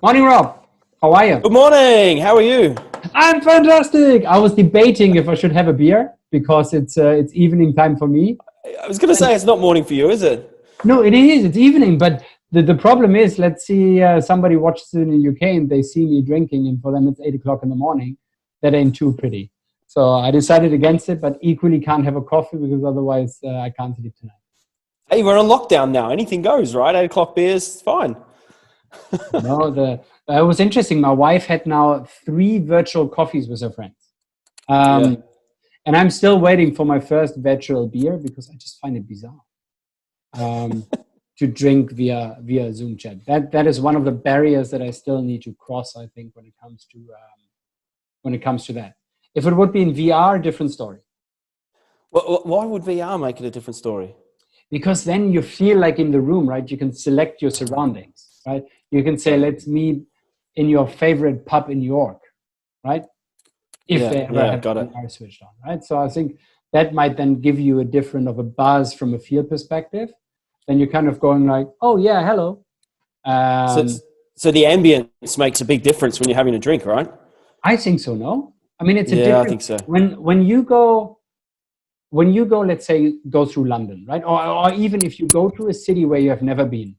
Morning, Rob. How are you? Good morning. How are you? I'm fantastic. I was debating if I should have a beer because it's evening time for me. I was going to say it's not morning for you, is it? No, it is. It's evening, but the problem is, let's see, somebody watches it in the UK and they see me drinking, and for them it's 8 o'clock in the morning. That ain't too pretty. So I decided against it, but equally can't have a coffee because otherwise I can't sleep tonight. Hey, we're on lockdown now. Anything goes, right? 8 o'clock beers, fine. No, it was interesting. My wife had now 3 virtual coffees with her friends. Yeah. And I'm still waiting for my first virtual beer because I just find it bizarre to drink via Zoom chat. That is one of the barriers that I still need to cross, I think, when it comes to that. If it would be in VR, different story. Why would VR make it a different story? Because then you feel like in the room, right? You can select your surroundings, right? You can say, let's meet in your favorite pub in New York, right? If they ever have the VR switched on, right? So I think that might then give you a different of a buzz from a field perspective. Then you're kind of going like, oh yeah, hello. So the ambience makes a big difference when you're having a drink, right? I think so. No, I mean it's a different. I think so. When you go, let's say go through London, right? Or even if you go to a city where you have never been,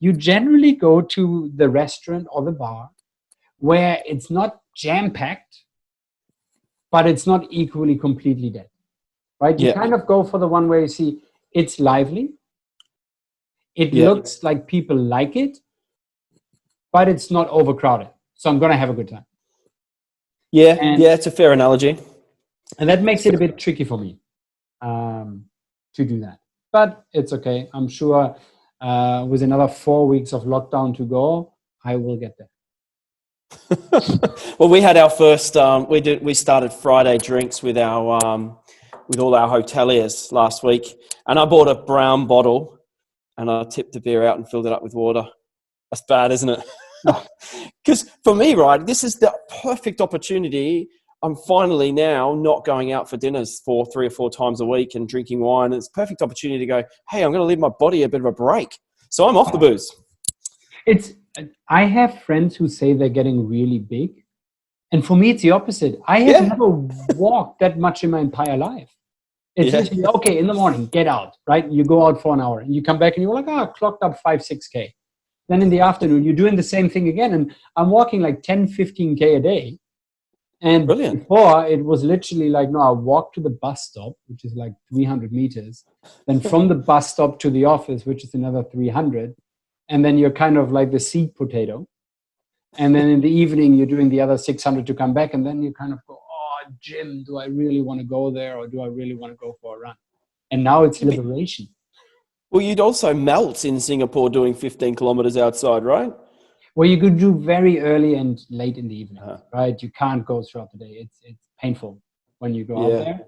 you generally go to the restaurant or the bar where it's not jam-packed, but it's not equally completely dead, right? You kind of go for the one where you see it's lively. It looks like people like it, but it's not overcrowded. So I'm going to have a good time. Yeah, it's a fair analogy. And that makes it a bit tricky for me to do that. But it's okay. I'm sure with another 4 weeks of lockdown to go, I will get there. Well, we had our first. We started Friday drinks with our with all our hoteliers last week, and I bought a brown bottle, and I tipped the beer out and filled it up with water. That's bad, isn't it? Because for me, right, this is the perfect opportunity. I'm finally now not going out for dinners 3 or 4 times a week and drinking wine. It's a perfect opportunity to go, hey, I'm going to leave my body a bit of a break. So I'm off the booze. I have friends who say they're getting really big. And for me, it's the opposite. I have never walked that much in my entire life. It's literally, okay, in the morning, get out, right? You go out for an hour and you come back and you're like, clocked up 5-6K. Then in the afternoon, you're doing the same thing again. And I'm walking like 10-15K a day. And before, it was literally like, no, I walk to the bus stop, which is like 300 meters. Then from the bus stop to the office, which is another 300. And then you're kind of like the seed potato. And then in the evening, you're doing the other 600 to come back. And then you kind of go, oh, gym, do I really want to go there? Or do I really want to go for a run? And now it's liberation. Well, you'd also melt in Singapore doing 15 kilometers outside, right? Well, you could do very early and late in the evening, right? You can't go throughout the day. It's painful when you go out there.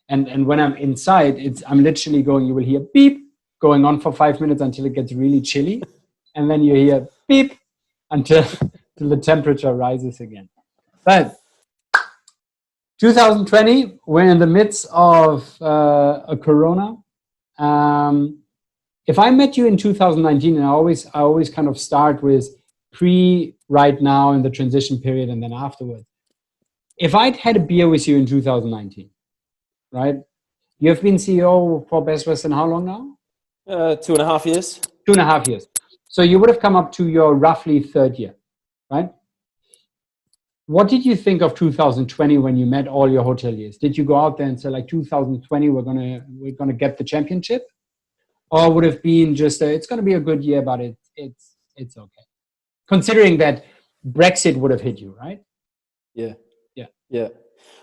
And when I'm inside, I'm literally going, you will hear beep going on for 5 minutes until it gets really chilly. And then you hear beep until the temperature rises again. But 2020, we're in the midst of a corona. If I met you in 2019, and I always kind of start with right now in the transition period and then afterwards. If I'd had a beer with you in 2019, right? You have been CEO for Best Western how long now? 2.5 years. 2.5 years. So you would have come up to your roughly 3rd year, right? What did you think of 2020 when you met all your hoteliers? Did you go out there and say like 2020 we're gonna get the championship, or would it have been just it's gonna be a good year, but it's okay, considering that Brexit would have hit you, right? Yeah.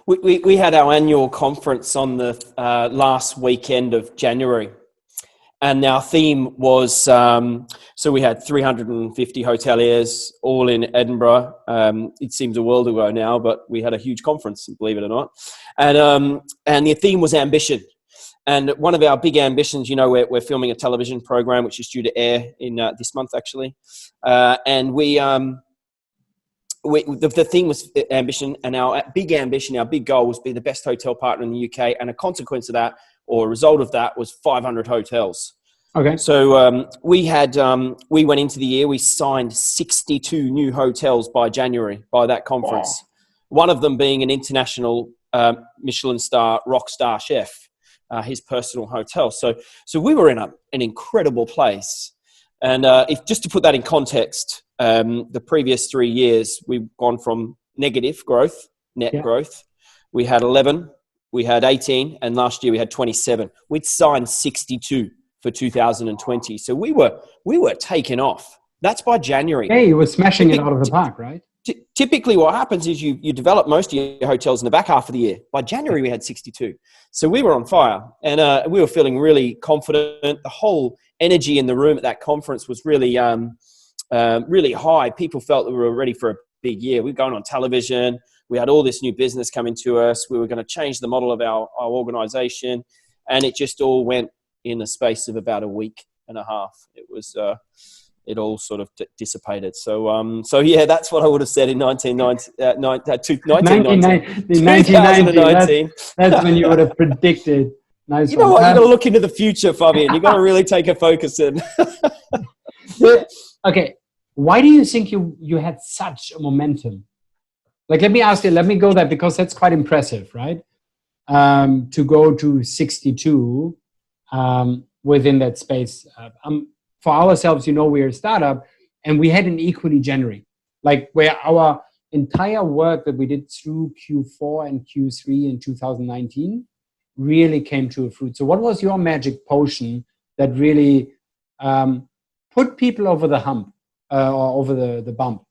We had our annual conference on the last weekend of January. And our theme was, so we had 350 hoteliers all in Edinburgh. It seems a world ago now, but we had a huge conference, believe it or not. And the theme was ambition. And one of our big ambitions, we're filming a television program, which is due to air in this month, actually. And the thing was ambition, and our big ambition, our big goal was to be the best hotel partner in the UK. And a consequence of that, or a result of that, was 500 hotels. Okay. So we went into the year, we signed 62 new hotels by January by that conference. Wow. One of them being an international Michelin star rock star chef, his personal hotel. So we were in an incredible place. And if just to put that in context, the previous 3 years we've gone from negative growth, net growth. We had 11, we had 18, and last year we had 27. We'd signed 62 for 2020. So we were taking off. That's by January. Hey, you were smashing it out of the park, right? Typically what happens is you develop most of your hotels in the back half of the year. By January, we had 62. So we were on fire, and we were feeling really confident. The whole energy in the room at that conference was really, really high. People felt that we were ready for a big year. We were going on television. We had all this new business coming to us. We were going to change the model of our organization, and it just all went in the space of about a week and a half. It was, it all sort of dissipated. So yeah, that's what I would have said in 1919. That's when you would have predicted. Nice. You know what? You got to look into the future, Fabian. You got to really take a focus in. Okay, why do you think you had such a momentum? Like, let me ask you. Let me go there because that's quite impressive, right? To go to 62 within that space. For ourselves, we're a startup, and we had an equally January, like where our entire work that we did through Q4 and Q3 in 2019 really came to a fruit. So what was your magic potion that really put people over the hump or over the bump?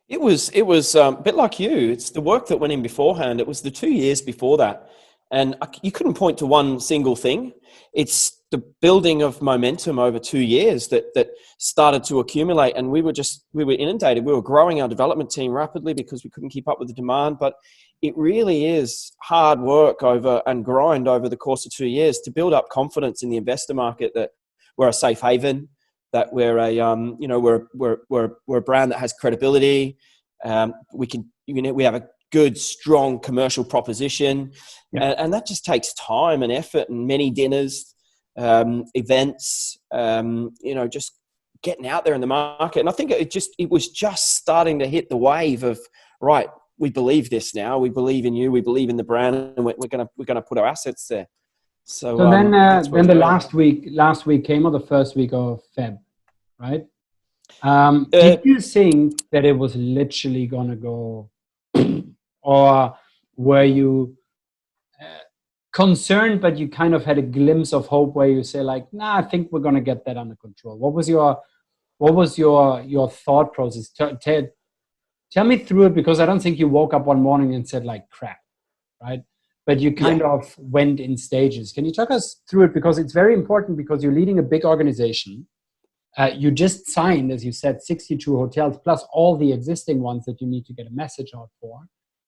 It was a bit like you. It's the work that went in beforehand. It was the 2 years before that. And you couldn't point to one single thing. It's the building of momentum over 2 years that started to accumulate. And we were inundated. We were growing our development team rapidly because we couldn't keep up with the demand. But it really is hard work and grind over the course of 2 years to build up confidence in the investor market that we're a safe haven, that we're a brand that has credibility. We have a good, strong commercial proposition. Yeah. And that just takes time and effort and many dinners, events, just getting out there in the market. And I think it was just starting to hit the wave of, right, we believe this now. We believe in you. We believe in the brand, and we're gonna put our assets there. So then the last week came, or the first week of Feb, right? Did you think that it was literally gonna go, or were you concerned, but you kind of had a glimpse of hope where you say like, nah, I think we're gonna get that under control? What was your thought process? Tell me through it, because I don't think you woke up one morning and said like, crap, right? But you kind of went in stages. Can you talk us through it? Because it's very important, because you're leading a big organization. You just signed, as you said, 62 hotels, plus all the existing ones that you need to get a message out for.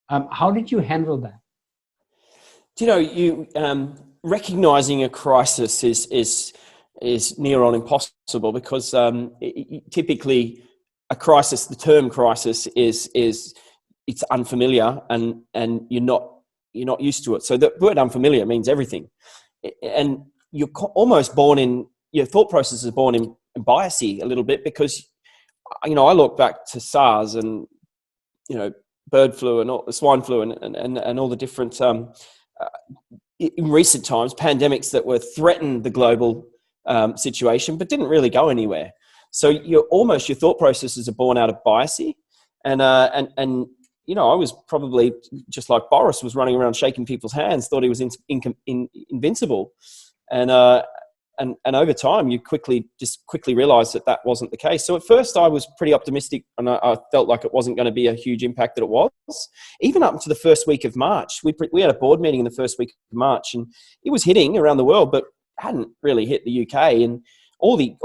How did you handle that? Recognizing a crisis is near on impossible, because typically a crisis, the term crisis is it's unfamiliar, and you're not used to it. So the word unfamiliar means everything, and you're almost born in, your thought process is born in biasy a little bit, because I look back to SARS and bird flu and all, swine flu and all the different in recent times pandemics that were threatened the global situation, but didn't really go anywhere. So your thought processes are born out of biasy, and I was probably just like Boris, was running around shaking people's hands, thought he was invincible, and over time you quickly realized that wasn't the case. So at first I was pretty optimistic, and I felt like it wasn't going to be a huge impact that it was. Even up to the first week of March, we had a board meeting in the first week of March, and it was hitting around the world, but hadn't really hit the UK. And all the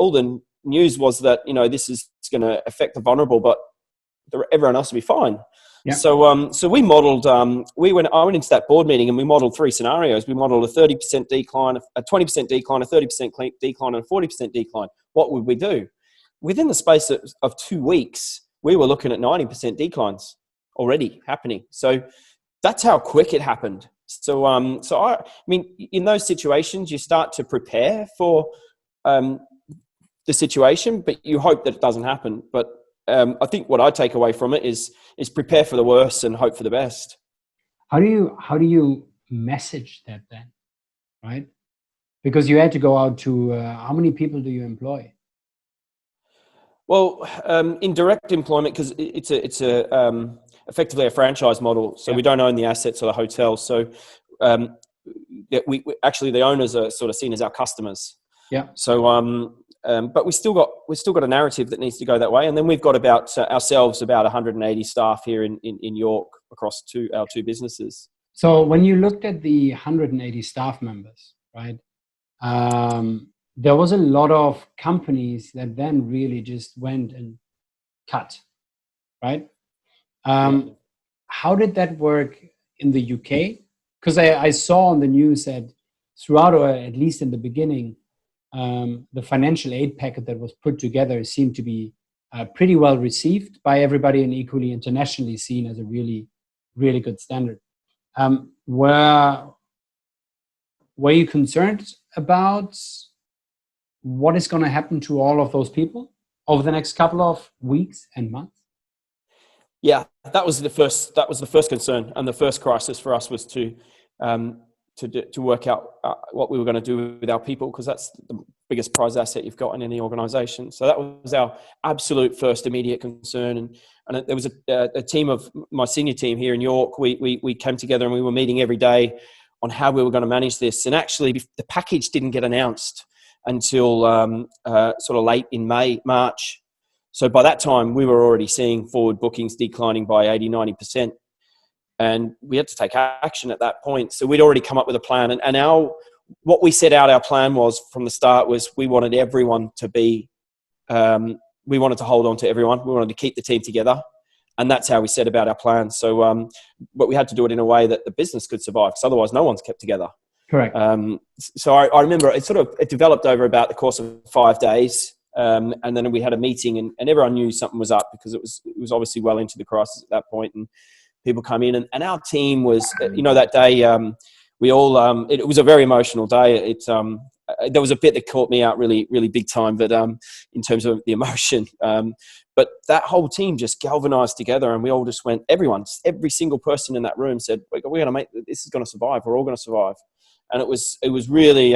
news was that this is going to affect the vulnerable, but everyone else will be fine. Yeah. So we modeled. I went into that board meeting and we modeled 3 scenarios. We modeled a 30% decline, a 20% decline, a 30% decline, and a 40% decline. What would we do? Within the space of 2 weeks, we were looking at 90% declines already happening. So that's how quick it happened. So I mean, in those situations, you start to prepare for the situation, but you hope that it doesn't happen. But I think what I take away from it is prepare for the worst and hope for the best. How do you message that then, right? Because you had to go out to how many people do you employ? Well, in direct employment, because it's effectively a franchise model, so we don't own the assets or the hotel. So we actually, the owners are sort of seen as our customers. Yeah. So but we still got a narrative that needs to go that way, and then we've got about ourselves about 180 staff here in York across our two businesses. So when you looked at the 180 staff members, right? There was a lot of companies that then really just went and cut, right? How did that work in the UK? Because I saw on the news that throughout, or at least in the beginning, the financial aid packet that was put together seemed to be pretty well received by everybody and equally internationally seen as a really, really good standard. Were you concerned about what is going to happen to all of those people over the next couple of weeks and months? Yeah, that was the first concern, and the first crisis for us was to work out what we were going to do with our people, because that's the biggest prize asset you've got in any organisation. So that was our absolute first immediate concern, and there was a team of my senior team here in York. We came together and we were meeting every day on how we were going to manage this. And actually, the package didn't get announced until sort of late in March. So by that time, we were already seeing forward bookings declining by 80-90%. And we had to take action at that point. So we'd already come up with a plan. And what we set out our plan was from the start was we wanted everyone to be, we wanted to hold on to everyone. We wanted to keep the team together. And that's how we set about our plan. So, but we had to do it in a way that the business could survive, because otherwise no one's kept together. Correct. So I remember it developed over about the course of 5 days. And then we had a meeting and everyone knew something was up, because it was obviously well into the crisis at that point, and people come in and our team was, that day, we all, it was a very emotional day. There was a bit that caught me out really, really big time, but in terms of the emotion, but that whole team just galvanized together, and we all just went, every single person in that room said, we're going to make, this is going to survive. We're all going to survive. And it was really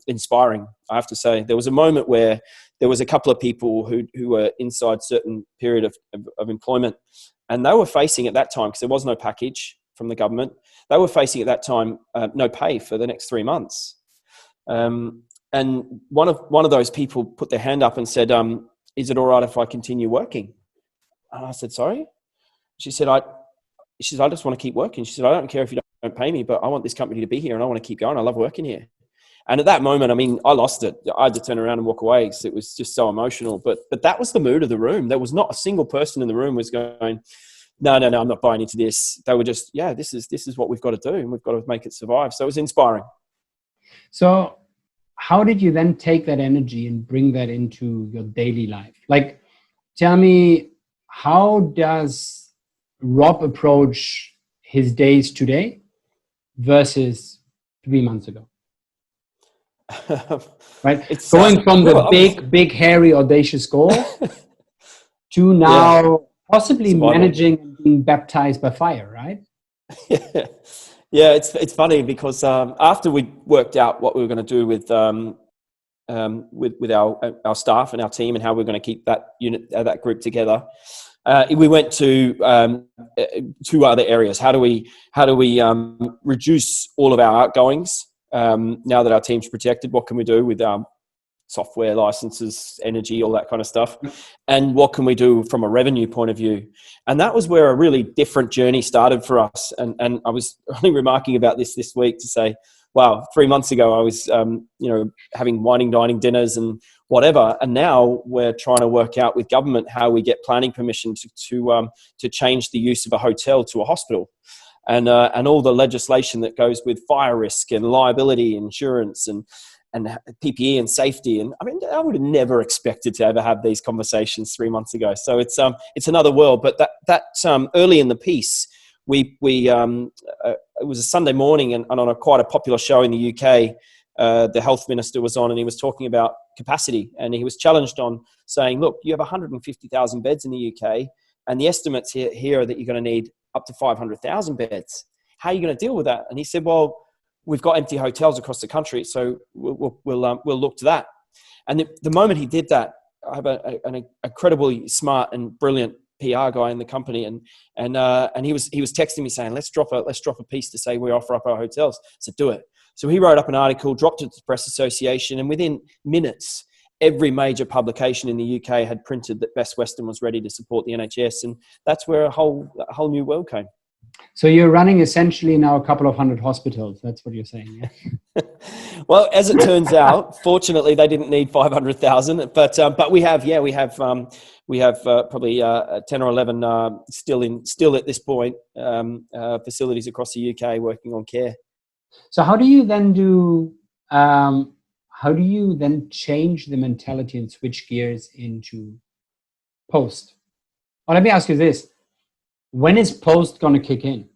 inspiring, I have to say. There was a moment where there was a couple of people who were inside certain period of employment, and they were facing at that time, because there was no package from the government, they were facing at that time no pay for the next 3 months. And one of those people put their hand up and said, is it all right if I continue working? And I said, sorry? She said, I just want to keep working. She said, I don't care if you don't pay me, but I want this company to be here and I want to keep going. I love working here. And at that moment, I mean, I lost it. I had to turn around and walk away because it was just so emotional. But that was the mood of the room. There was not a single person in the room was going, no, I'm not buying into this. They were just, yeah, this is what we've got to do, and we've got to make it survive. So it was inspiring. So how did you then take that energy and bring that into your daily life? Like, tell me, how does Rob approach his days today versus 3 months ago? Right? It's going from the big, hairy, audacious goal to now possibly managing and being baptized by fire, right? Yeah, it's funny because after we worked out what we were going to do with our staff and our team and how we're going to keep that unit, that group together, we went to 2 other areas. How do we reduce all of our outgoings now that our team's protected? What can we do with our software licenses, energy, all that kind of stuff? And what can we do from a revenue point of view? And that was where a really different journey started for us. And I was only remarking about this week to say, wow, 3 months ago I was, having wine dining dinners and whatever. And now we're trying to work out with government how we get planning permission to change the use of a hotel to a hospital. And all the legislation that goes with fire risk and liability insurance and PPE and safety. And I mean, I would have never expected to ever have these conversations 3 months ago. So it's another world. But that early in the piece, it was a Sunday morning and on quite a popular show in the UK, the health minister was on, and he was talking about capacity, and he was challenged on saying, look, you have 150,000 beds in the UK, and the estimates here are that you're going to need up to 500,000 beds. How are you going to deal with that? And he said, well, we've got empty hotels across the country, so we'll look to that. And the moment he did that, I have an incredibly smart and brilliant PR guy in the company, and he was texting me saying, let's drop a piece to say we offer up our hotels. So do it. So he wrote up an article, dropped it to the Press Association, and within minutes, every major publication in the UK had printed that Best Western was ready to support the NHS, and that's where a whole new world came. So you're running essentially now a couple of hundred hospitals. That's what you're saying, yeah? Well, as it turns out, fortunately, they didn't need 500,000. But we have probably 10 or 11 still at this point facilities across the UK working on care. So how do you then change the mentality and switch gears into post? Well, let me ask you this. When is post going to kick in?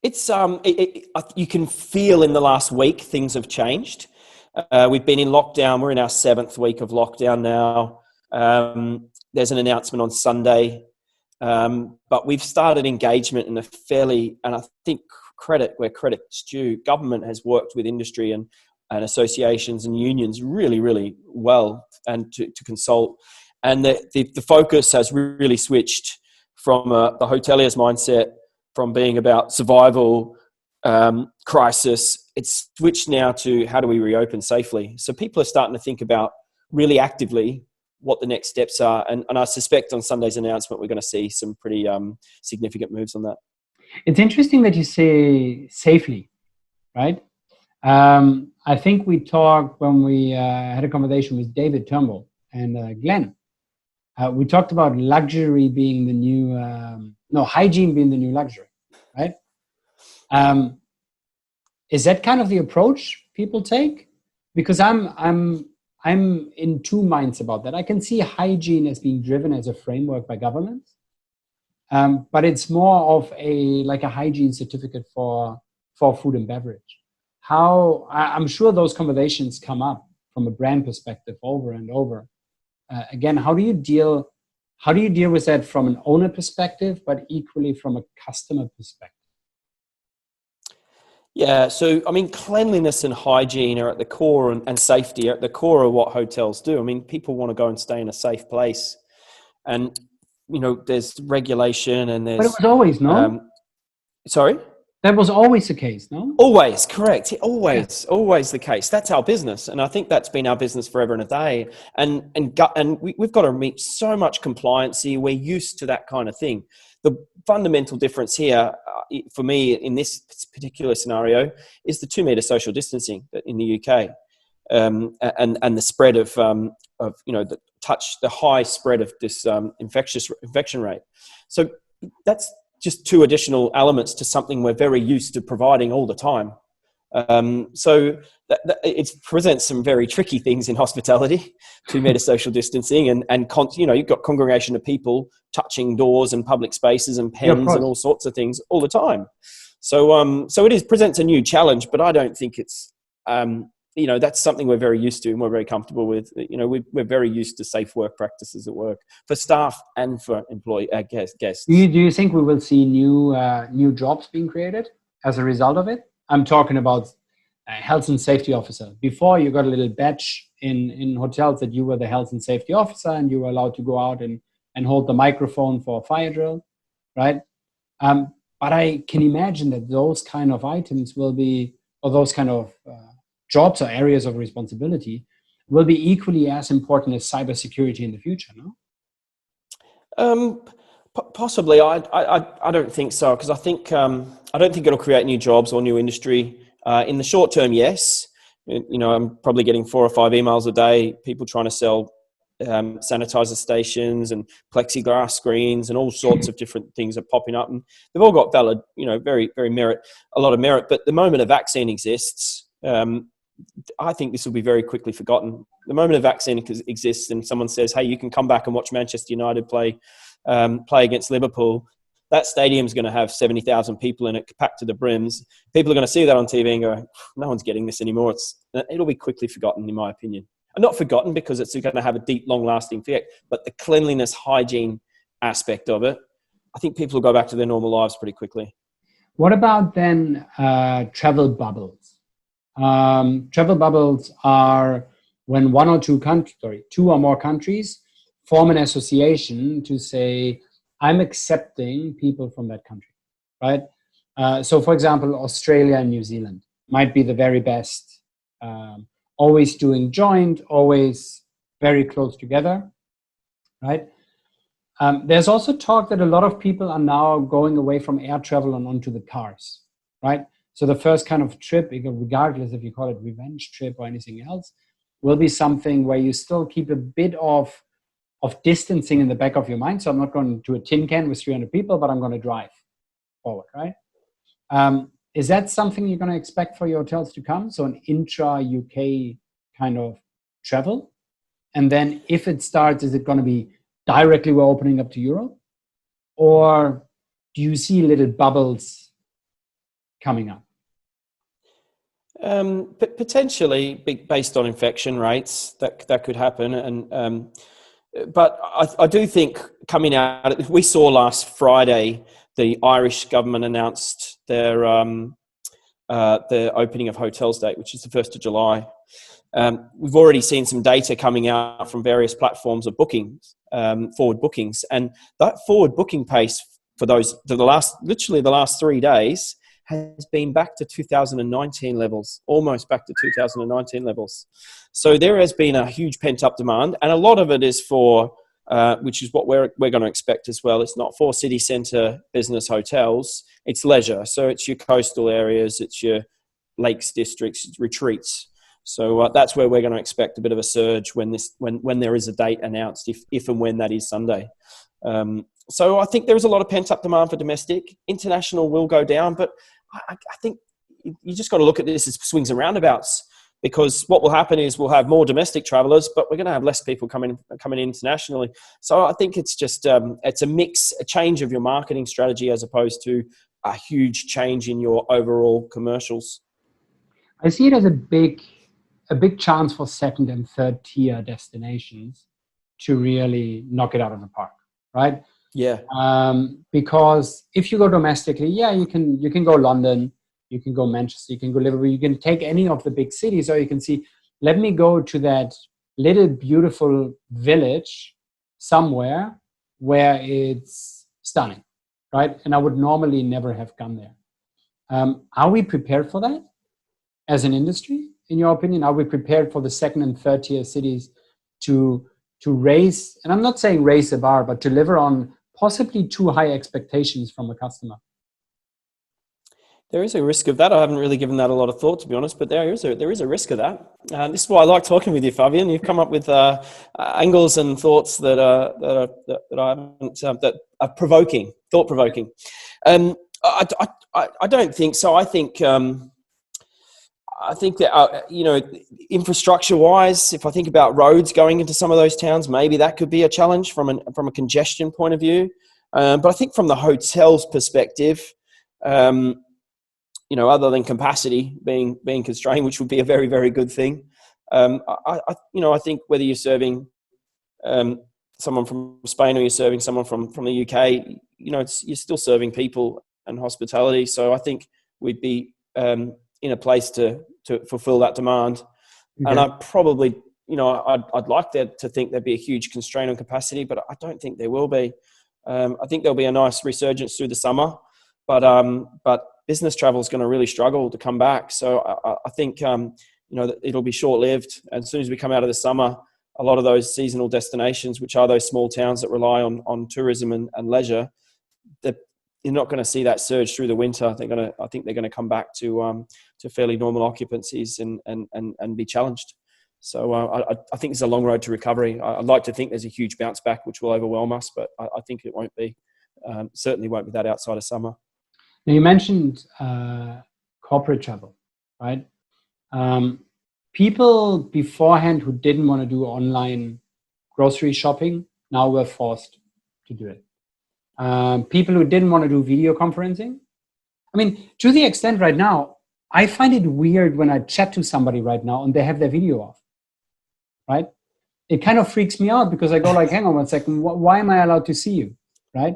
It's you can feel in the last week things have changed. We've been in lockdown. We're in our 7th week of lockdown now. There's an announcement on Sunday, but we've started engagement in a fairly, and I think credit where credit's due. Government has worked with industry and associations and unions really, really well, and to consult. And the focus has really switched from the hotelier's mindset, from being about survival, crisis. It's switched now to how do we reopen safely? So people are starting to think about really actively what the next steps are. And I suspect on Sunday's announcement, we're going to see some pretty significant moves on that. It's interesting that you say safely, right? I think we talked when we had a conversation with David Turnbull and Glenn. We talked about luxury being the new, hygiene being the new luxury, right? Is that kind of the approach people take? Because I'm in two minds about that. I can see hygiene as being driven as a framework by governments, but it's more of a hygiene certificate for food and beverage. I'm sure those conversations come up from a brand perspective over and over. Again, how do you deal with that from an owner perspective, but equally from a customer perspective? Yeah, so I mean, cleanliness and hygiene are at the core, and safety are at the core of what hotels do. I mean, people want to go and stay in a safe place, and there's regulation and there's. But it was always Sorry. That was always the case, no? Always, correct. Always the case. That's our business, and I think that's been our business forever and a day. And we've got to meet so much compliancy. We're used to that kind of thing. The fundamental difference here, for me, in this particular scenario, is the 2-meter social distancing in the UK, and the spread of the high spread of this infection rate. So that's just 2 additional elements to something we're very used to providing all the time. So it presents some very tricky things in hospitality, 2-meter social distancing, and you've got congregation of people touching doors and public spaces and pens and all sorts of things all the time. So it presents a new challenge, but I don't think it's that's something we're very used to and we're very comfortable with. We're very used to safe work practices at work for staff and for employee guests. Do you think we will see new jobs being created as a result of it? I'm talking about health and safety officer. Before, you got a little badge in hotels that you were the health and safety officer, and you were allowed to go out and hold the microphone for a fire drill, right? But I can imagine that those kind of items will be, or those kind of jobs or areas of responsibility will be equally as important as cybersecurity in the future, no? Possibly. I don't think so, because I don't think it'll create new jobs or new industry. In the short term, yes. I'm probably getting 4 or 5 emails a day, people trying to sell sanitizer stations and plexiglass screens and all sorts of different things are popping up, and they've all got valid, very, very a lot of merit. But the moment a vaccine exists, I think this will be very quickly forgotten. The moment a vaccine exists and someone says, hey, you can come back and watch Manchester United play against Liverpool, that stadium's going to have 70,000 people in it, packed to the brims. People are going to see that on TV and go, no one's getting this anymore. It'll be quickly forgotten, in my opinion. And not forgotten because it's going to have a deep, long-lasting effect, but the cleanliness, hygiene aspect of it, I think people will go back to their normal lives pretty quickly. What about then travel bubbles? Travel bubbles are when two or more countries form an association to say, I'm accepting people from that country, right? So for example, Australia and New Zealand might be the very best, always doing joint, always very close together, right? There's also talk that a lot of people are now going away from air travel and onto the cars, right? So the first kind of trip, regardless if you call it revenge trip or anything else, will be something where you still keep a bit of distancing in the back of your mind. So I'm not going to a tin can with 300 people, but I'm going to drive forward, right? Is that something you're going to expect for your hotels to come? So an intra-UK kind of travel? And then if it starts, is it going to be directly we're opening up to Europe? Or do you see little bubbles coming up? Potentially based on infection rates, that could happen. And but I do think coming out, we saw last Friday, the Irish government announced their opening of hotels date, which is the 1st of July. We've already seen some data coming out from various platforms of bookings, forward bookings, and that forward booking pace for the last 3 days has been back to 2019 levels, almost back to 2019 levels. So there has been a huge pent-up demand, and a lot of it is for, which is what we're going to expect as well. It's not for city centre business hotels, it's leisure. So it's your coastal areas, it's your lakes districts, it's retreats. So that's where we're going to expect a bit of a surge when there is a date announced, if and when that is Sunday. So I think there is a lot of pent-up demand for domestic. International will go down, but I think you just got to look at this as swings and roundabouts, because what will happen is we'll have more domestic travellers, but we're going to have less people coming internationally. So I think it's just it's a change of your marketing strategy as opposed to a huge change in your overall commercials. I see it as a big chance for second and third tier destinations to really knock it out of the park, right? Yeah. Because if you go domestically, you can go London, you can go Manchester, you can go Liverpool, you can take any of the big cities, or you can see, let me go to that little beautiful village somewhere where it's stunning, right? And I would normally never have gone there. Are we prepared for that as an industry? In your opinion, are we prepared for the second and third tier cities to raise, and I'm not saying raise the bar, but to deliver on possibly too high expectations from a customer? There is a risk of that. I haven't really given that a lot of thought, to be honest, but there is a risk of that. This is why I like talking with you, Fabian. You've come up with angles and thoughts that I haven't, that are thought provoking. I don't think so. I think that infrastructure-wise, if I think about roads going into some of those towns, maybe that could be a challenge from a congestion point of view. But I think from the hotel's perspective, other than capacity being constrained, which would be a very, very good thing, I think whether you're serving someone from Spain or you're serving someone from the UK, you're still serving people and hospitality. So I think we'd be in a place to fulfill that demand. Okay. And I probably, I'd like to think there'd be a huge constraint on capacity, but I don't think there will be. I think there'll be a nice resurgence through the summer, but business travel is going to really struggle to come back. So I think, it'll be short-lived. As soon as we come out of the summer, a lot of those seasonal destinations, which are those small towns that rely on tourism and leisure, you're not going to see that surge through the winter. I think they're going to come back to fairly normal occupancies and be challenged. So I think it's a long road to recovery. I'd like to think there's a huge bounce back which will overwhelm us, but I think it won't be. Certainly won't be that outside of summer. Now you mentioned corporate travel, right? People beforehand who didn't want to do online grocery shopping now were forced to do it. people who didn't want to do video conferencing. I mean, to the extent right now, I find it weird when I chat to somebody right now and they have their video off, right? It kind of freaks me out because I go like, hang on 1 second, why am I allowed to see you, right?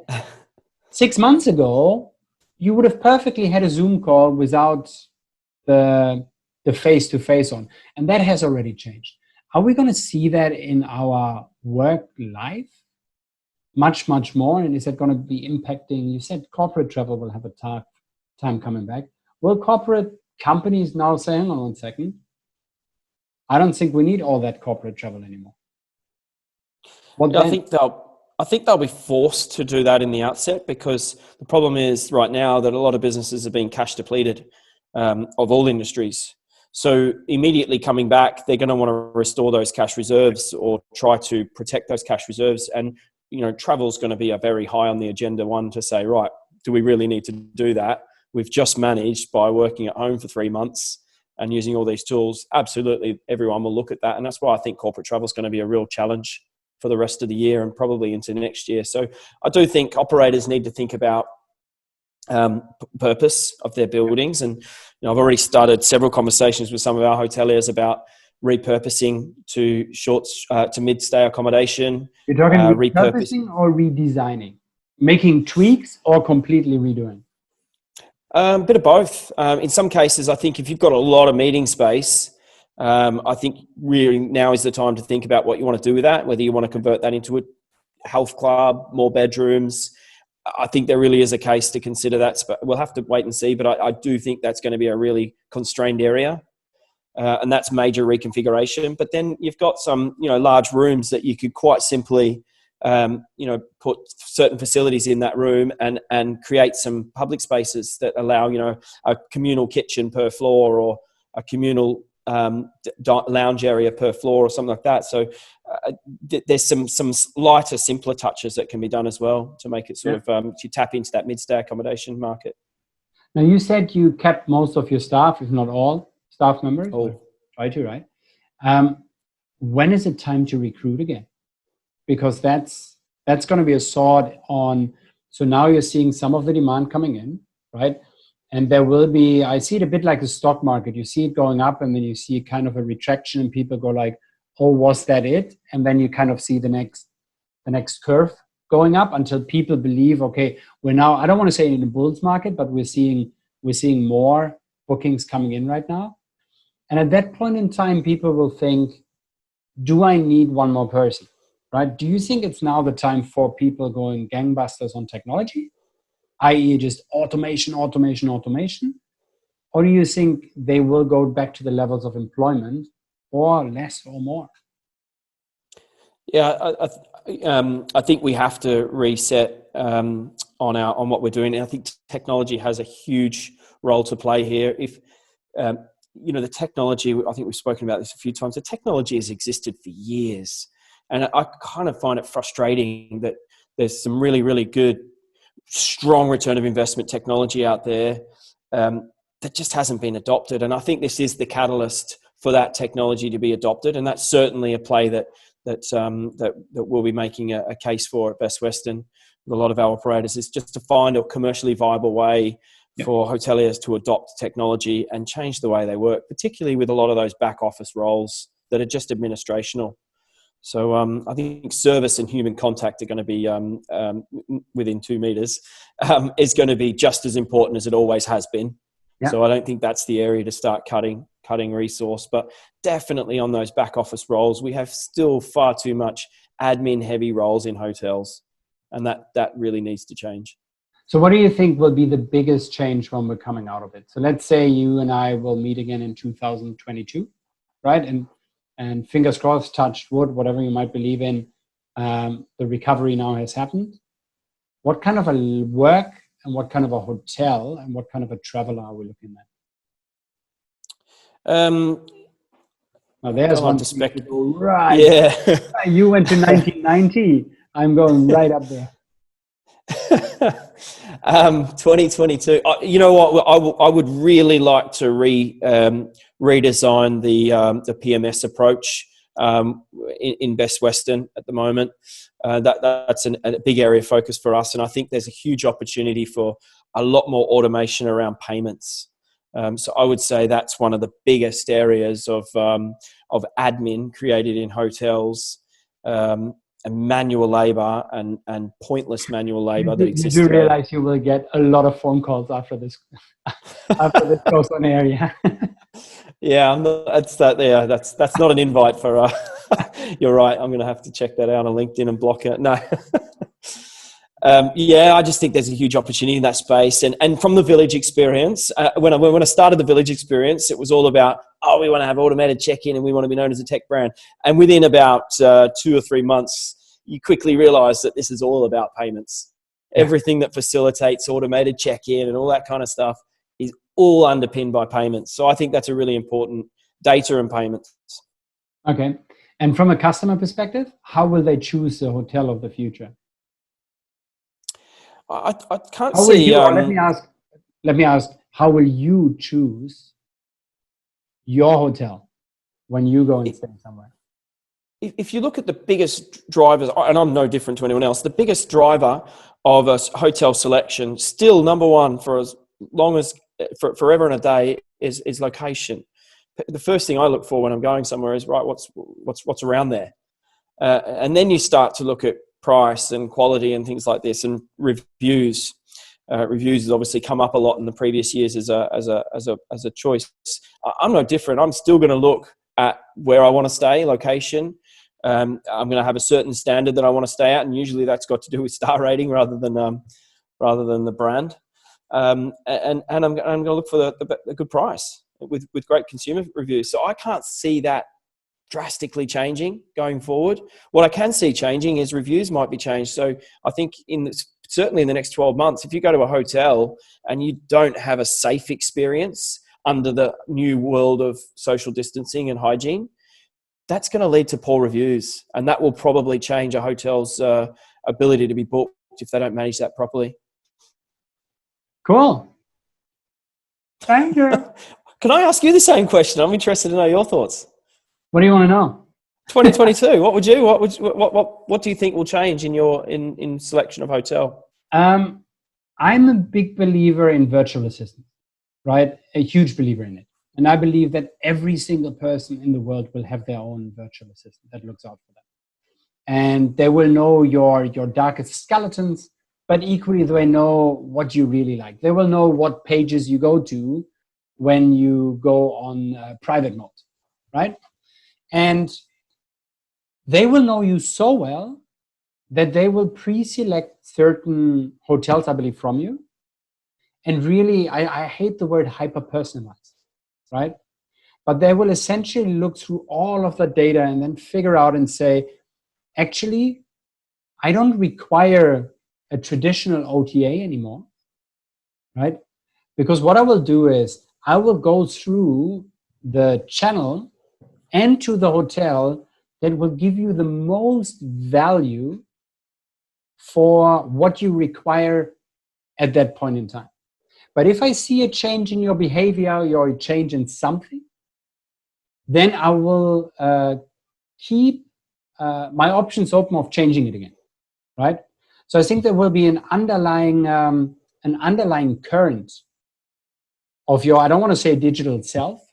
6 months ago, you would have perfectly had a Zoom call without the face-to-face on. And that has already changed. Are we going to see that in our work life much, much more? And is that going to be impacting, you said corporate travel will have a time coming back. Will corporate companies now say, hang on 1 second, I don't think we need all that corporate travel anymore? Yeah, I think they'll be forced to do that in the outset, because the problem is right now that a lot of businesses are being cash depleted of all industries. So immediately coming back, they're going to want to restore those cash reserves or try to protect those cash reserves. And, travel is going to be a very high on the agenda one to say, right, do we really need to do that? We've just managed by working at home for 3 months and using all these tools. Absolutely, everyone will look at that. And that's why I think corporate travel is going to be a real challenge for the rest of the year and probably into next year. So I do think operators need to think about purpose of their buildings. And I've already started several conversations with some of our hoteliers about repurposing to to mid-stay accommodation. You're talking repurposing or redesigning? Making tweaks or completely redoing? A bit of both. In some cases, I think if you've got a lot of meeting space, I think really now is the time to think about what you want to do with that, whether you want to convert that into a health club, more bedrooms. I think there really is a case to consider that. We'll have to wait and see, but I do think that's going to be a really constrained area. And that's major reconfiguration. But then you've got some, large rooms that you could quite simply, put certain facilities in that room and create some public spaces that allow, a communal kitchen per floor or a communal lounge area per floor or something like that. So there's some lighter, simpler touches that can be done as well to make it sort of to tap into that mid-stay accommodation market. Now, you said you kept most of your staff, if not all staff members. Try to, right? When is it time to recruit again? Because that's going to be a sword on. So now you're seeing some of the demand coming in, right? And there will be, I see it a bit like the stock market. You see it going up and then you see kind of a retraction and people go like, oh, was that it? And then you kind of see the next curve going up until people believe, okay, we're now, I don't want to say in the bull's market, but we're seeing more bookings coming in right now. And at that point in time, people will think, do I need one more person, right? Do you think it's now the time for people going gangbusters on technology, i.e. just automation? Or do you think they will go back to the levels of employment or less or more? Yeah, I think we have to reset on what we're doing. And I think technology has a huge role to play here. If the technology, I think we've spoken about this a few times, the technology has existed for years. And I kind of find it frustrating that there's some really, really good, strong return of investment technology out there that just hasn't been adopted. And I think this is the catalyst for that technology to be adopted. And that's certainly a play that we'll be making a case for at Best Western with a lot of our operators, is just to find a commercially viable way for hoteliers to adopt technology and change the way they work, particularly with a lot of those back office roles that are just administrational. So I think service and human contact are going to be within 2 meters, is going to be just as important as it always has been. Yeah. So I don't think that's the area to start cutting resource, but definitely on those back office roles, we have still far too much admin heavy roles in hotels, and that really needs to change. So what do you think will be the biggest change when we're coming out of it? So let's say you and I will meet again in 2022, right? And fingers crossed, touched wood, whatever you might believe in, the recovery now has happened. What kind of a work and what kind of a hotel and what kind of a traveler are we looking at? Now there's one to go right. Yeah. You went to 1990. I'm going right up there. 2022. You know what? I would really like to redesign the PMS approach in Best Western at the moment. That's a big area of focus for us, and I think there's a huge opportunity for a lot more automation around payments. So I would say that's one of the biggest areas of admin created in hotels, and manual labor and pointless manual labor that exists You do today. realize you will get a lot of phone calls after this after this goes on air, yeah. Yeah, that's not an invite for. You're right. I'm going to have to check that out on LinkedIn and block it. No. Yeah, I just think there's a huge opportunity in that space. And from the Village experience, when I started the Village experience, it was all about, we want to have automated check-in and we want to be known as a tech brand. And within about 2 or 3 months, you quickly realize that this is all about payments. Yeah. Everything that facilitates automated check-in and all that kind of stuff is all underpinned by payments. So I think that's a really important data and payments. Okay. And from a customer perspective, how will they choose the hotel of the future? I can't see. Let me ask, how will you choose your hotel when you go and stay somewhere? If you look at the biggest drivers, and I'm no different to anyone else, the biggest driver of a hotel selection, still number one for as long as forever and a day, is location. The first thing I look for when I'm going somewhere is, right, what's around there, and then you start to look at price and quality and things like this, and reviews. Reviews has obviously come up a lot in the previous years as a choice. I'm no different. I'm still going to look at where I want to stay, location. I'm going to have a certain standard that I want to stay at, and usually that's got to do with star rating rather than the brand. And I'm going to look for the good price with great consumer reviews. So I can't see that drastically changing going forward. What I can see changing is reviews might be changed. So I think certainly in the next 12 months, if you go to a hotel and you don't have a safe experience under the new world of social distancing and hygiene, that's going to lead to poor reviews. And that will probably change a hotel's ability to be booked if they don't manage that properly. Cool. Thank you. Can I ask you the same question? I'm interested to know your thoughts. What do you want to know? 2022. What do you think will change in selection of hotel? I'm a big believer in virtual assistants, right? A huge believer in it. And I believe that every single person in the world will have their own virtual assistant that looks out for them. And they will know your darkest skeletons, but equally they know what you really like. They will know what pages you go to when you go on private mode, right? And they will know you so well that they will pre-select certain hotels, I believe, from you. And really, I hate the word hyper-personalized, right? But they will essentially look through all of the data and then figure out and say, actually, I don't require a traditional OTA anymore, right? Because what I will do is I will go through the channel and to the hotel that will give you the most value for what you require at that point in time. But if I see a change in your behavior or a change in something, then I will keep my options open of changing it again, right? So I think there will be an underlying current of your, I don't want to say digital self,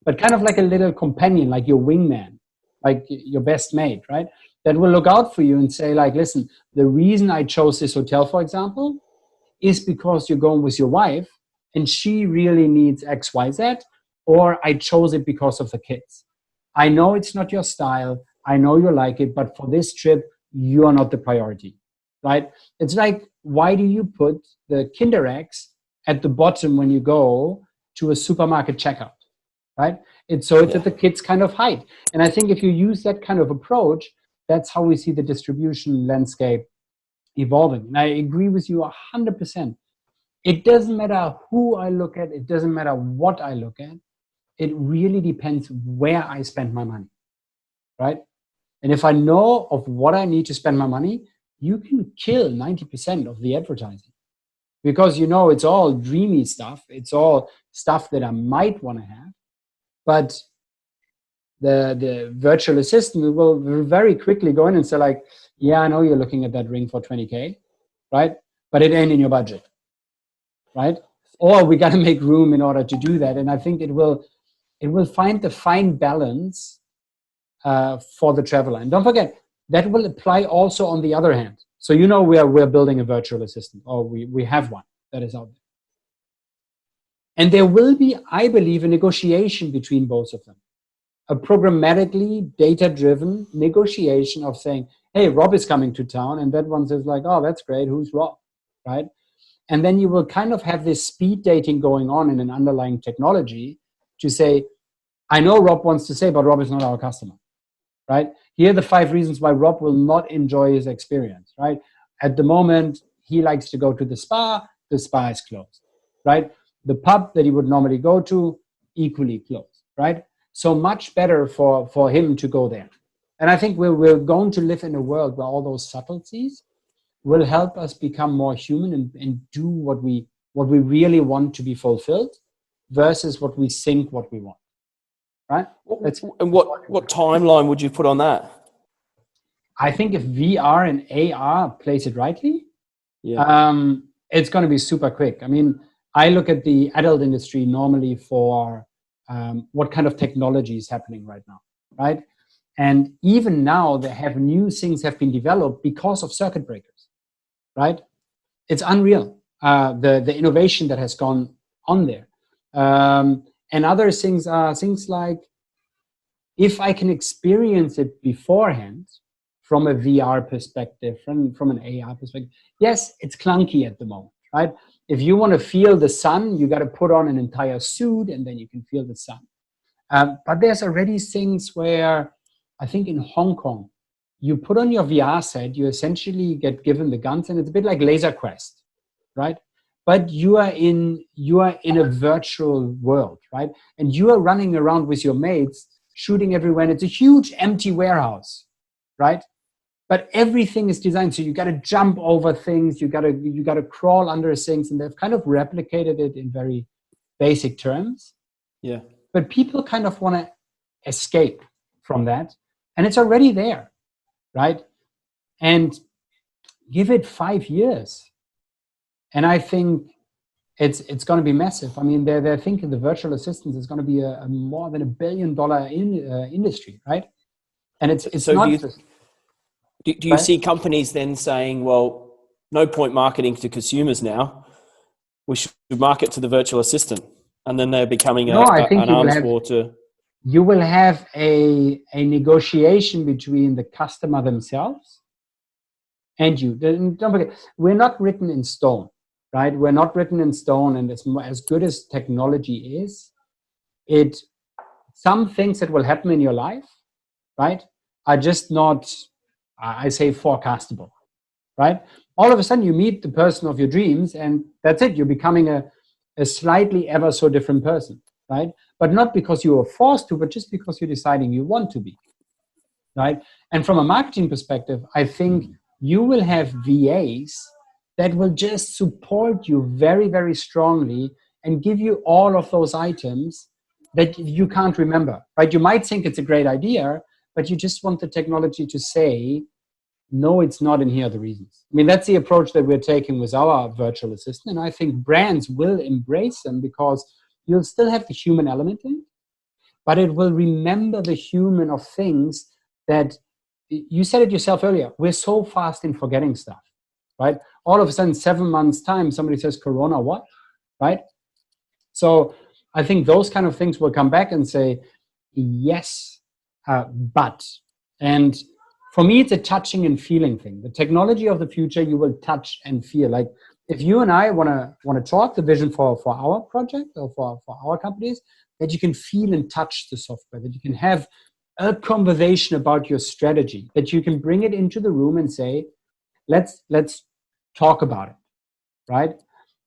but kind of like a little companion, like your wingman, like your best mate, right? That will look out for you and say, like, listen, the reason I chose this hotel, for example, is because you're going with your wife and she really needs X, Y, Z, or I chose it because of the kids. I know it's not your style. I know you like it, but for this trip, you are not the priority, right? It's like, why do you put the Kinder eggs at the bottom when you go to a supermarket checkout, right? It's at the kids kind of height. And I think if you use that kind of approach, that's how we see the distribution landscape evolving. And I agree with you 100%. It doesn't matter who I look at. It doesn't matter what I look at. It really depends where I spend my money, right? And if I know of what I need to spend my money, you can kill 90% of the advertising because it's all dreamy stuff. It's all stuff that I might want to have. But the virtual assistant will very quickly go in and say like, yeah, I know you're looking at that ring for 20K, right? But it ain't in your budget, right? Or we got to make room in order to do that. And I think it will find the fine balance for the traveler. And don't forget, that will apply also on the other hand. So we're building a virtual assistant, or we have one that is out there. And there will be, I believe, a negotiation between both of them. A programmatically data-driven negotiation of saying, hey, Rob is coming to town, and that one says like, oh, that's great, who's Rob, right? And then you will kind of have this speed dating going on in an underlying technology to say, I know Rob wants to say, but Rob is not our customer, right? Here are the 5 reasons why Rob will not enjoy his experience, right? At the moment, he likes to go to the spa is closed, right? The pub that he would normally go to, equally closed, right? So much better for him to go there. And I think we're going to live in a world where all those subtleties will help us become more human and do what we really want to be fulfilled versus what we think what we want, right? And what timeline would you put on that? I think if VR and AR plays it rightly, it's going to be super quick. I mean, I look at the adult industry normally for what kind of technology is happening right now, right? And even now, new things have been developed because of circuit breakers, right? It's unreal, the innovation that has gone on there. And other things are things like, if I can experience it beforehand from a VR perspective, from an AR perspective, yes, it's clunky at the moment, right? If you want to feel the sun, you got to put on an entire suit and then you can feel the sun. But there's already things where, I think in Hong Kong, you put on your VR set, you essentially get given the guns, and it's a bit like Laser Quest, right? But you are in a virtual world, right? And you are running around with your mates, shooting everywhere, and it's a huge empty warehouse, right? But everything is designed so you got to jump over things, you got to crawl under things, and they've kind of replicated it in very basic terms. Yeah. But people kind of want to escape from that, and it's already there, right? And give it 5 years, and I think it's going to be massive. I mean, they're thinking the virtual assistants is going to be a more than $1 billion industry, right? And it's so not. Do you see companies then saying, well, no point marketing to consumers now, we should market to the virtual assistant, and then they're becoming an arms war to... You will have a negotiation between the customer themselves and you. Don't forget, we're not written in stone, right? We're not written in stone, and as good as technology is, some things that will happen in your life, right, are just not, I say, forecastable, right? All of a sudden you meet the person of your dreams and that's it. You're becoming a slightly ever so different person, right? But not because you were forced to, but just because you're deciding you want to be, right? And from a marketing perspective, I think you will have VAs that will just support you very, very strongly and give you all of those items that you can't remember, right? You might think it's a great idea, but you just want the technology to say, no, it's not, and here are the reasons. I mean, that's the approach that we're taking with our virtual assistant, and I think brands will embrace them because you'll still have the human element in it, but it will remember the human of things that, you said it yourself earlier, we're so fast in forgetting stuff, right? All of a sudden, 7 months' time, somebody says, Corona, what? Right? So I think those kind of things will come back and say, yes, but. And for me, it's a touching and feeling thing. The technology of the future, you will touch and feel. Like if you and I want to talk the vision for our project or for our companies, that you can feel and touch the software, that you can have a conversation about your strategy, that you can bring it into the room and say, let's talk about it, right?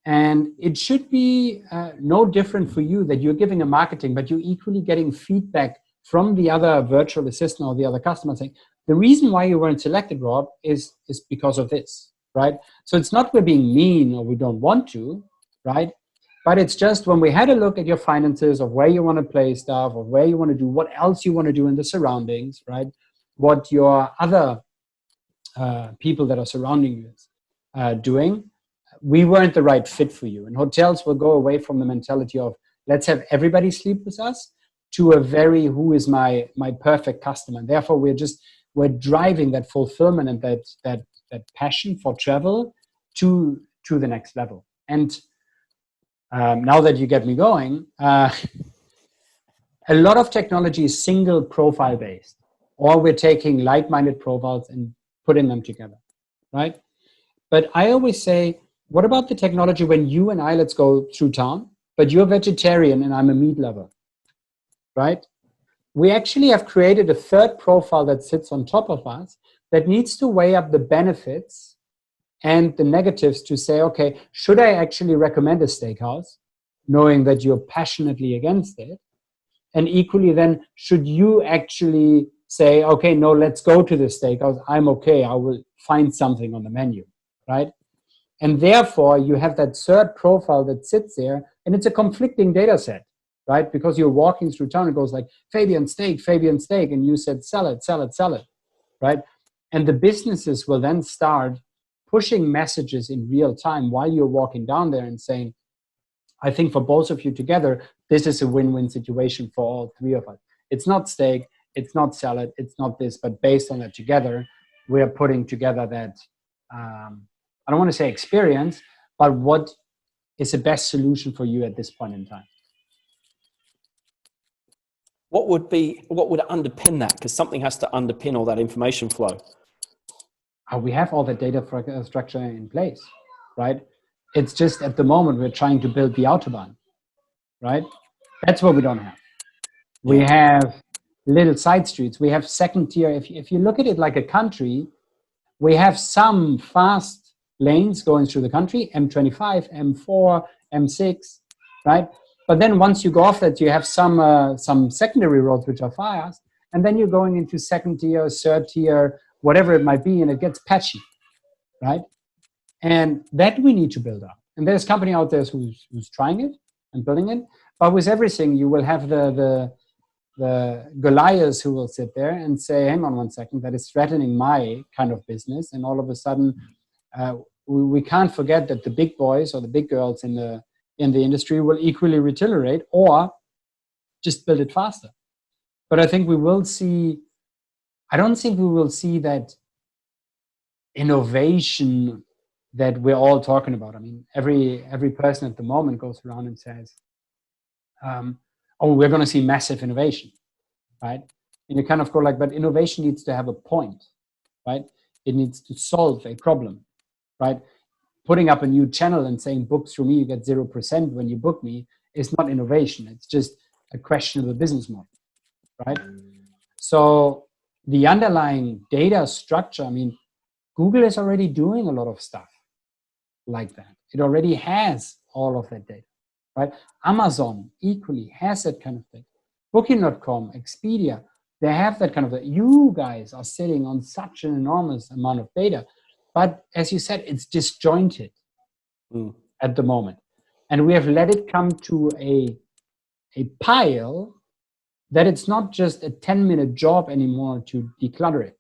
And it should be no different for you that you're giving a marketing, but you're equally getting feedback from the other virtual assistant or the other customer saying, the reason why you weren't selected, Rob, is because of this, right? So it's not we're being mean or we don't want to, right? But it's just when we had a look at your finances of where you want to play stuff, or where you want to do, what else you want to do in the surroundings, right? What your other people that are surrounding you is doing, we weren't the right fit for you. And hotels will go away from the mentality of let's have everybody sleep with us to a very who is my perfect customer. And therefore, we're driving that fulfillment and that passion for travel to the next level. And now that you get me going, a lot of technology is single profile based, or we're taking like-minded profiles and putting them together, right? But I always say, what about the technology when you and I, let's go through town, but you're vegetarian and I'm a meat lover, right? We actually have created a third profile that sits on top of us that needs to weigh up the benefits and the negatives to say, okay, should I actually recommend a steakhouse, knowing that you're passionately against it? And equally then, should you actually say, okay, no, let's go to the steakhouse. I'm okay. I will find something on the menu, right? And therefore, you have that third profile that sits there, and it's a conflicting data set, right? Because you're walking through town, it goes like, Fabian steak, and you said salad, right? And the businesses will then start pushing messages in real time while you're walking down there and saying, I think for both of you together, this is a win-win situation for all three of us. It's not steak, it's not salad, it's not this, but based on that together, we are putting together that, I don't want to say experience, but what is the best solution for you at this point in time? What would underpin that? Because something has to underpin all that information flow. We have all the data structure in place, right? It's just at the moment we're trying to build the Autobahn, right? That's what we don't have. We have little side streets. We have second tier. If you look at it like a country, we have some fast lanes going through the country, M25, M4, M6, right? But then once you go off that, you have some secondary roads which are fast, and then you're going into second tier, third tier, whatever it might be, and it gets patchy, right? And that we need to build up. And there's a company out there who's trying it and building it. But with everything, you will have the Goliaths who will sit there and say, hang on one second, that is threatening my kind of business. And all of a sudden, we can't forget that the big boys or the big girls in the industry will equally retaliate or just build it faster. But I think we will see, I don't think we will see that innovation that we're all talking about. I mean, every person at the moment goes around and says, oh, we're going to see massive innovation, right? And you kind of go like, but innovation needs to have a point, right? It needs to solve a problem, right? Putting up a new channel and saying book through me, you get 0% when you book me is not innovation. It's just a questionable business model, right? So the underlying data structure, I mean, Google is already doing a lot of stuff like that. It already has all of that data, right? Amazon equally has that kind of thing. Booking.com, Expedia, they have that kind of thing. You guys are sitting on such an enormous amount of data. But as you said, it's disjointed at the moment. And we have let it come to a pile that it's not just a 10-minute job anymore to declutter it,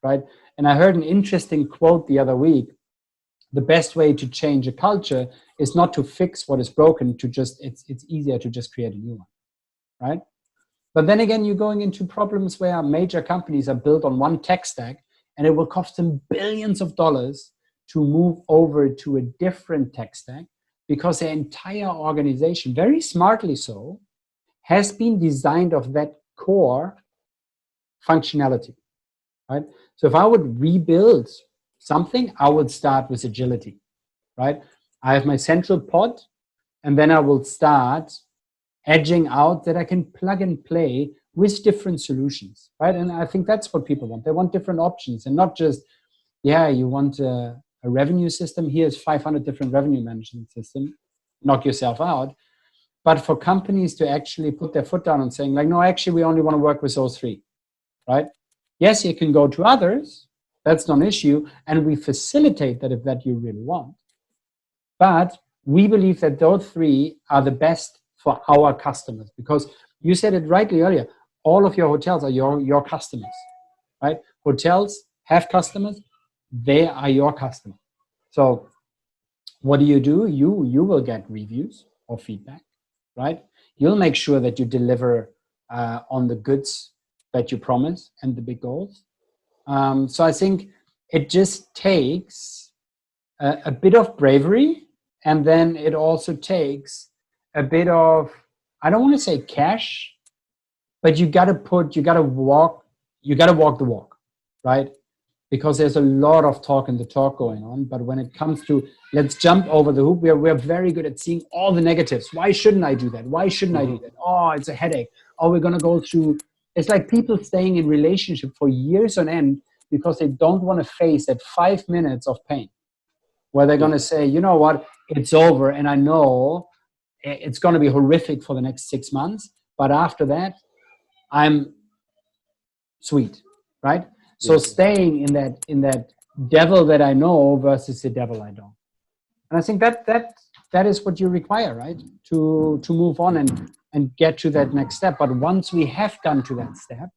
right? And I heard an interesting quote the other week. The best way to change a culture is not to fix what is broken, to just, it's easier to just create a new one, right? But then again, you're going into problems where major companies are built on one tech stack, and it will cost them billions of dollars to move over to a different tech stack because their entire organization, very smartly so, has been designed of that core functionality, right? So if I would rebuild something, I would start with agility, right? I have my central pod, and then I will start edging out that I can plug and play with different solutions, right? And I think that's what people want. They want different options and not just, yeah, you want a revenue system. Here's 500 different revenue management system. Knock yourself out. But for companies to actually put their foot down and saying like, no, actually, we only want to work with those three, right? Yes, you can go to others. That's not an issue. And we facilitate that if that you really want. But we believe that those three are the best for our customers, because you said it rightly earlier. All of your hotels are your customers, right? Hotels have customers. They are your customer. So what do? You will get reviews or feedback, right? You'll make sure that you deliver on the goods that you promise and the big goals. So I think it just takes a bit of bravery, and then it also takes a bit of, I don't want to say cash, but you got to walk the walk, right? Because there's a lot of talk in the talk going on. But when it comes to let's jump over the hoop, we're very good at seeing all the negatives. Why shouldn't I do that? Why shouldn't I do that? Oh, it's a headache. Oh, we're going to go through. It's like people staying in relationship for years on end because they don't want to face that 5 minutes of pain where they're going to say, you know what, it's over. And I know it's going to be horrific for the next 6 months. But after that, I'm sweet, right? So staying in that devil that I know versus the devil I don't. And I think that is what you require, right? To move on and get to that next step. But once we have come to that step,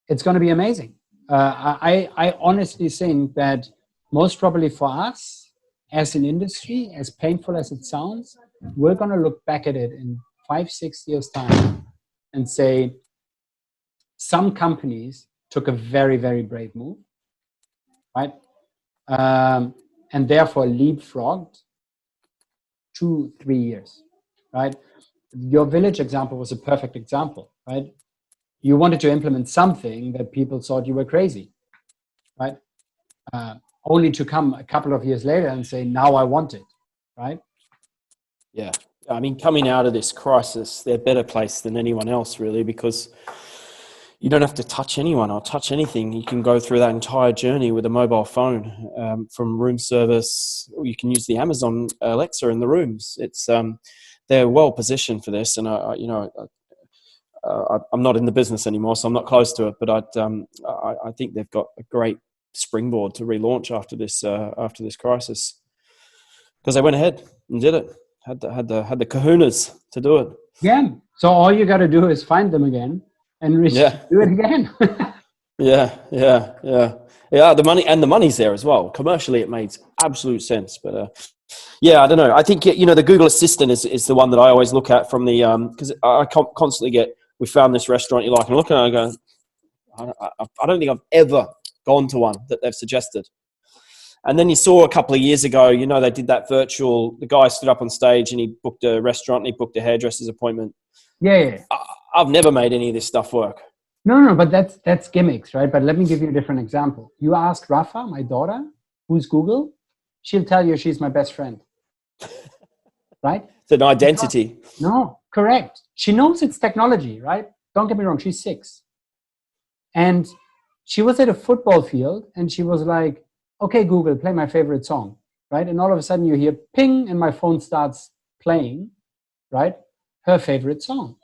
it's going to be amazing. I honestly think that most probably for us as an industry, as painful as it sounds, we're going to look back at it in 5-6 years time and say, some companies took a very, very brave move, right? And therefore leapfrogged 2-3 years, right? Your village example was a perfect example, right? You wanted to implement something that people thought you were crazy, right? Only to come a couple of years later and say, now I want it, right? Yeah. I mean, coming out of this crisis, they're better placed than anyone else, really, because you don't have to touch anyone or touch anything. You can go through that entire journey with a mobile phone, from room service. You can use the Amazon Alexa in the rooms. It's they're well positioned for this, and I'm not in the business anymore, so I'm not close to it. But I think they've got a great springboard to relaunch after this crisis, because they went ahead and did it. Had the kahunas to do it. Yeah. So all you got to do is find them again and do it again. Yeah. The money's there as well. Commercially, it makes absolute sense. But I don't know. I think the Google Assistant is the one that I always look at from the because I constantly get, we found this restaurant you like, and I look at it and I go, I don't think I've ever gone to one that they've suggested. And then you saw a couple of years ago, they did that virtual, the guy stood up on stage and he booked a restaurant and he booked a hairdresser's appointment. Yeah. I've never made any of this stuff work. No, but that's gimmicks, right? But let me give you a different example. You ask Rafa, my daughter, who's Google, she'll tell you she's my best friend, right? It's an identity. No, correct. She knows it's technology, right? Don't get me wrong, she's 6. And she was at a football field and she was like, okay, Google, play my favorite song, right? And all of a sudden you hear ping and my phone starts playing, right? Her favorite song.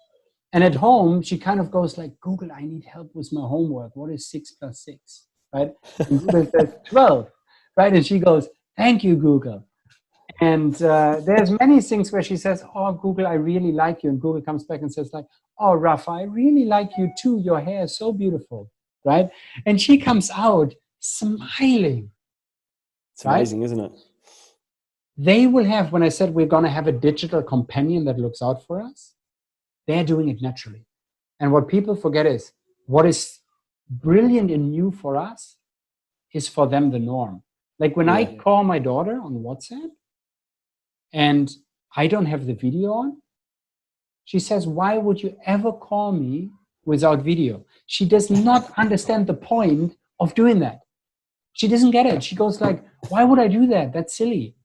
And at home, she kind of goes like, Google, I need help with my homework. What is 6 + 6, right? And Google says 12, right? And she goes, thank you, Google. And there's many things where she says, oh, Google, I really like you. And Google comes back and says like, oh, Rafa, I really like you too. Your hair is so beautiful, right? And she comes out smiling. It's amazing, isn't it? They will have, when I said we're going to have a digital companion that looks out for us, they're doing it naturally. And what people forget is what is brilliant and new for us is for them the norm. Like when I call my daughter on WhatsApp and I don't have the video on, she says, why would you ever call me without video? She does not understand the point of doing that. She doesn't get it. She goes like, why would I do that? That's silly.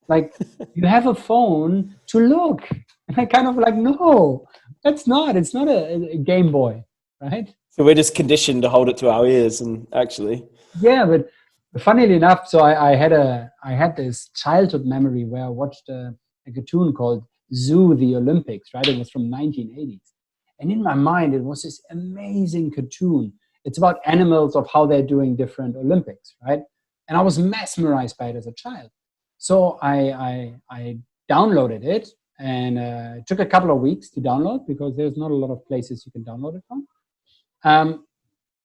Like, you have a phone to look. And I kind of like, no, that's not. It's not a Game Boy, right? So we're just conditioned to hold it to our ears, and actually. Yeah, but funnily enough, so I had this childhood memory where I watched a cartoon called Zoo, the Olympics, right? It was from 1980s. And in my mind, it was this amazing cartoon. It's about animals, of how they're doing different Olympics, right? And I was mesmerized by it as a child. So I downloaded it, and it took a couple of weeks to download because there's not a lot of places you can download it from.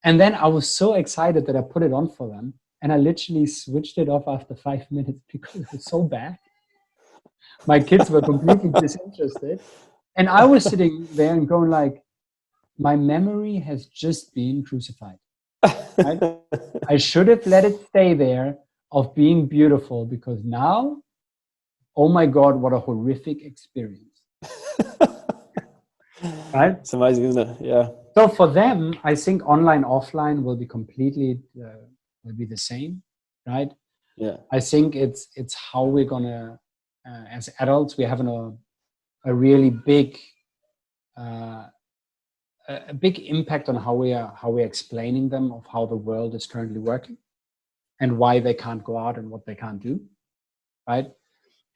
And then I was so excited that I put it on for them, and I literally switched it off after 5 minutes because it was so bad. My kids were completely disinterested. And I was sitting there and going like, my memory has just been crucified. Right? I should have let it stay there of being beautiful, because now, oh my God, what a horrific experience. Right? It's amazing, isn't it? Yeah. So for them, I think online, offline will be completely, will be the same, right? Yeah. I think it's how we're gonna, as adults, we're having a really big, a big impact on how we're explaining them of how the world is currently working, and why they can't go out and what they can't do, right?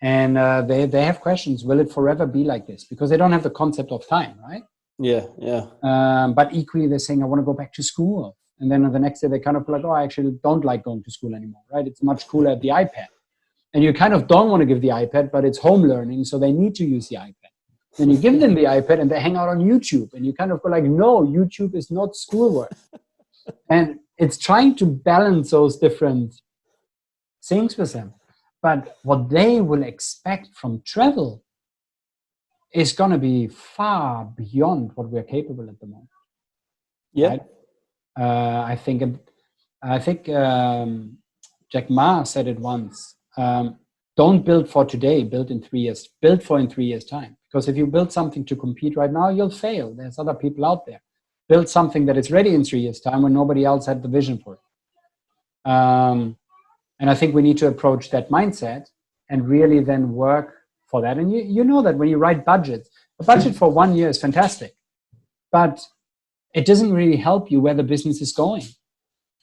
And they have questions. Will it forever be like this? Because they don't have the concept of time, right? Yeah, yeah. But equally, they're saying, I want to go back to school. And then the next day, they kind of like, oh, I actually don't like going to school anymore, right? It's much cooler at the iPad. And you kind of don't want to give the iPad, but it's home learning, so they need to use the iPad. Then you give them the iPad and they hang out on YouTube. And you kind of go like, no, YouTube is not schoolwork. And it's trying to balance those different things with them. But what they will expect from travel is going to be far beyond what we're capable at the moment. Yeah. Right? I think Jack Ma said it once. Don't build for today, build in 3 years. Build for in 3 years' time. Because if you build something to compete right now, you'll fail. There's other people out there. Build something that is ready in 3 years' time when nobody else had the vision for it. And I think we need to approach that mindset and really then work for that. And you know that when you write budgets, a budget for 1 year is fantastic, but it doesn't really help you where the business is going,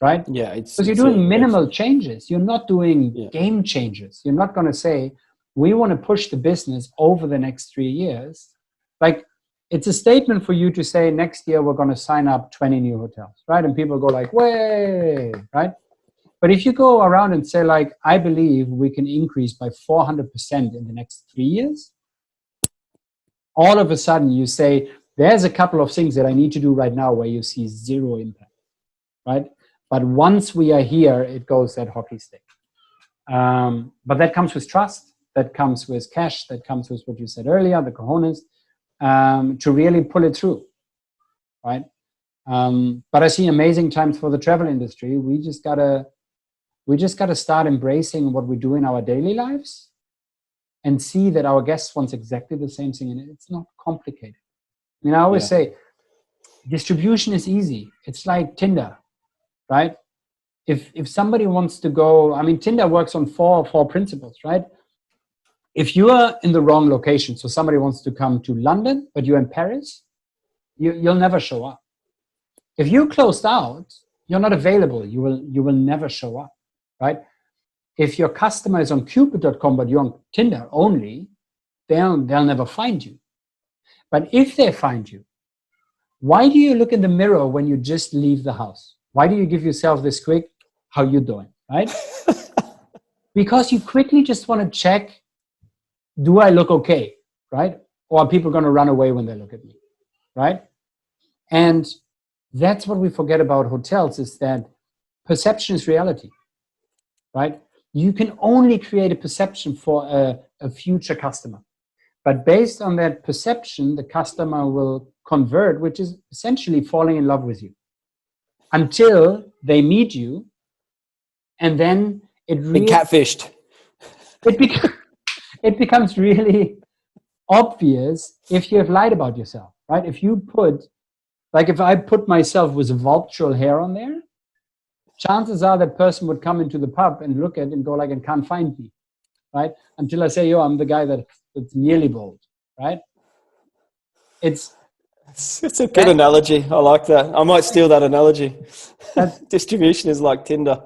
right? Yeah, because you're doing minimal changes. You're not doing game changes. You're not going to say, we want to push the business over the next 3 years. Like, it's a statement for you to say, next year we're going to sign up 20 new hotels, right? And people go like, way, right? But if you go around and say, like, I believe we can increase by 400% in the next 3 years, all of a sudden you say, there's a couple of things that I need to do right now where you see zero impact, right? But once we are here, it goes that hockey stick. But that comes with trust. That comes with cash. That comes with what you said earlier, the cojones, to really pull it through, right? But I see amazing times for the travel industry. We just gotta start embracing what we do in our daily lives and see that our guests want exactly the same thing. And it's not complicated. I mean, I always say distribution is easy. It's like Tinder, right? If somebody wants to go, I mean, Tinder works on four principles, right? If you are in the wrong location, so somebody wants to come to London, but you're in Paris, you'll never show up. If you're closed out, you're not available. You will never show up, right? If your customer is on Cupid.com, but you're on Tinder only, they'll never find you. But if they find you, why do you look in the mirror when you just leave the house? Why do you give yourself this quick, how you doing, right? Because you quickly just want to check, do I look okay, right? Or are people going to run away when they look at me, right? And that's what we forget about hotels, is that perception is reality, right? You can only create a perception for a future customer. But based on that perception, the customer will convert, which is essentially falling in love with you until they meet you. And then it really... catfished. It becomes really obvious if you have lied about yourself, right? If you put, like if I put myself with vultural hair on there, chances are that person would come into the pub and look at it and go like, and can't find me, right? Until I say, yo, I'm the guy that's nearly bald, right? It's a good analogy. I like that. I might steal that analogy. Distribution is like Tinder.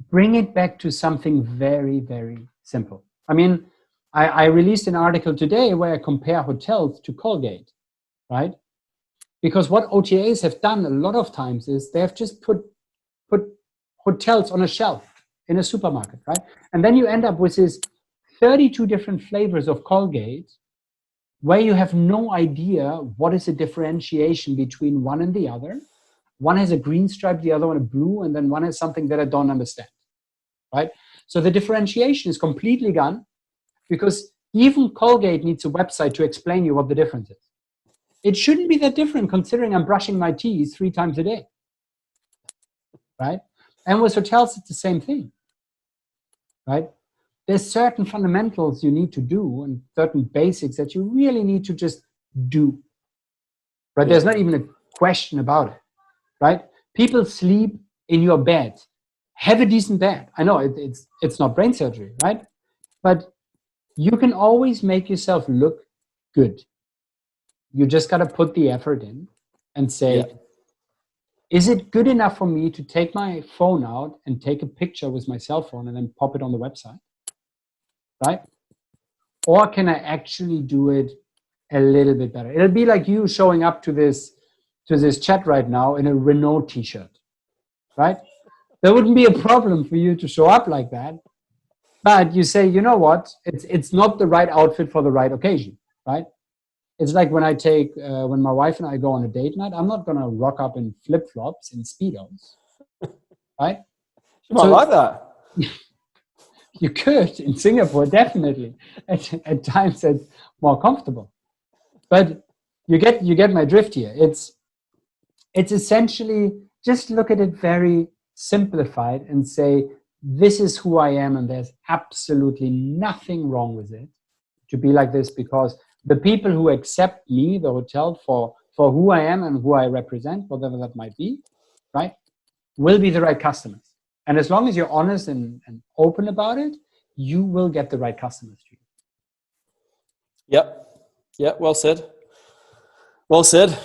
Bring it back to something very, very simple. I mean, I released an article today where I compare hotels to Colgate, right? Because what OTAs have done a lot of times is they have just put hotels on a shelf in a supermarket, right? And then you end up with this 32 different flavors of Colgate where you have no idea what is the differentiation between one and the other. One has a green stripe, the other one a blue, and then one has something that I don't understand, right? So the differentiation is completely gone because even Colgate needs a website to explain you what the difference is. It shouldn't be that different considering I'm brushing my teeth 3 times a day, right? And with hotels, it's the same thing, right? There's certain fundamentals you need to do and certain basics that you really need to just do, right? There's not even a question about it, right? People sleep in your bed. Have a decent bed. I know it's not brain surgery, right? But you can always make yourself look good. You just got to put the effort in and say, is it good enough for me to take my phone out and take a picture with my cell phone and then pop it on the website, right? Or can I actually do it a little bit better? It'll be like you showing up to this chat right now in a Renault t-shirt, right? There wouldn't be a problem for you to show up like that. But you say, you know what? It's not the right outfit for the right occasion, right? It's like when when my wife and I go on a date night, I'm not going to rock up in flip-flops and Speedos, right? You might like that. You could in Singapore, definitely. At times it's more comfortable. But you get my drift here. It's essentially just look at it very simplified and say, this is who I am and there's absolutely nothing wrong with it to be like this, because the people who accept me, the hotel, for who I am and who I represent, whatever that might be, right, will be the right customers. And as long as you're honest and open about it, you will get the right customers to you. Yep. Well said.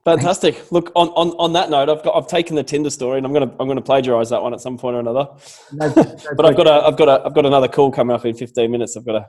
Fantastic. Look, on that note, I've taken the Tinder story, and I'm gonna plagiarize that one at some point or another. But I've got another call coming up in 15 minutes. I've got to